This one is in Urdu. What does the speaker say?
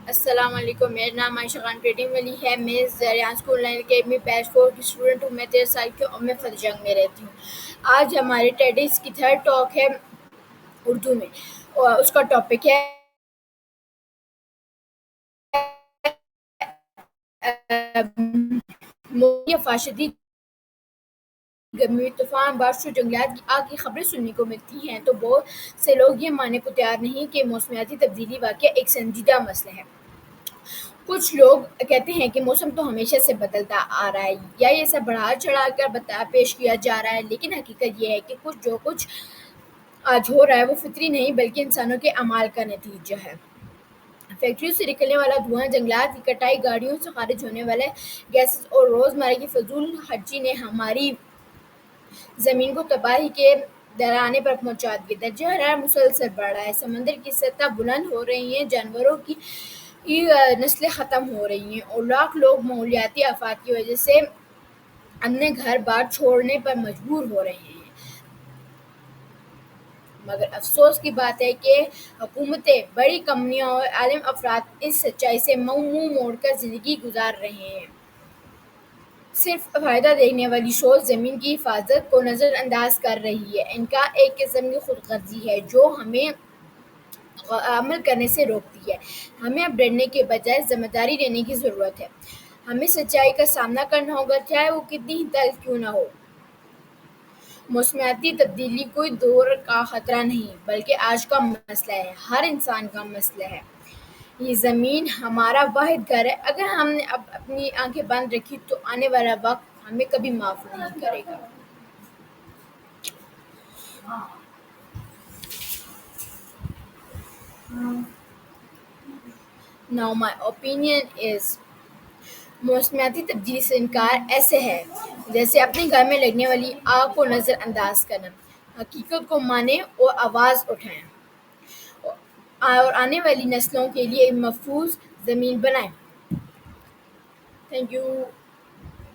السلام علیکم، میرا نام عائشہ خان ٹریڈنگ والی ہے۔ میں زریان اسکول لائن اکیڈمی بیچ 4 کی اسٹوڈنٹ ہوں۔ میں 13 سال کی ہوں اور میں فتح جنگ میں رہتی ہوں۔ آج ہمارے ٹیڈیز کی تھرڈ ٹاک ہے اردو میں، اور اس کا ٹاپک ہے موسمی فاشدی گرمی میں طوفان، بارش اور جنگلات کی آگ کی خبریں سننے کو ملتی ہیں، تو بہت سے لوگ یہ ماننے کو تیار نہیں کہ موسمیاتی تبدیلی واقعہ ایک سنجیدہ مسئلہ ہے۔ کچھ لوگ کہتے ہیں کہ موسم تو ہمیشہ سے بدلتا آ رہا ہے یا یہ سب بڑھا چڑھا کر پیش کیا جا رہا ہے، لیکن حقیقت یہ ہے کہ جو کچھ آج ہو رہا ہے وہ فطری نہیں بلکہ انسانوں کے اعمال کا نتیجہ ہے۔ فیکٹریوں سے نکلنے والا دھواں، جنگلات کی کٹائی، گاڑیوں سے خارج ہونے والے گیسز اور روزمرہ کی فضول خرچی نے ہماری زمین کو تباہی کے دہرانے پر پہنچا دیا۔ درجہ حرارت مسلسل بڑھ رہا ہے، سمندر کی سطح بلند ہو رہی ہے، جانوروں کی نسلیں ختم ہو رہی ہیں اور لاکھ لوگ ماحولیاتی آفات کی وجہ سے اپنے گھر بار چھوڑنے پر مجبور ہو رہے ہیں۔ مگر افسوس کی بات ہے کہ حکومتیں، بڑی کمپنیاں اور عالم افراد اس سچائی سے منہ موڑ کر زندگی گزار رہے ہیں۔ صرف فائدہ دیکھنے والی سوچ زمین کی حفاظت کو نظر انداز کر رہی ہے۔ ان کا ایک قسم کی خود غرضی ہے جو ہمیں عمل کرنے سے روکتی ہے۔ ہمیں اب ڈرنے کے بجائے ذمہ داری لینے کی ضرورت ہے۔ ہمیں سچائی کا سامنا کرنا ہوگا، چاہے وہ کتنی ہی تلخ کیوں نہ ہو۔ موسمیاتی تبدیلی کوئی دور کا خطرہ نہیں بلکہ آج کا مسئلہ ہے، ہر انسان کا مسئلہ ہے۔ یہ زمین ہمارا واحد گھر ہے۔ اگر ہم نے اب اپنی آنکھیں بند رکھی تو آنے والا وقت ہمیں کبھی معاف نہیں کرے گا۔ Now my opinion is موسمیاتی تبدیلی سے انکار ایسے ہے جیسے اپنے گھر میں لگنے والی آگ کو نظر انداز کرنا۔ حقیقت کو مانیں اور آواز اٹھائیں اور آنے والی نسلوں کے لیے ایک محفوظ زمین بنائیں۔ Thank you.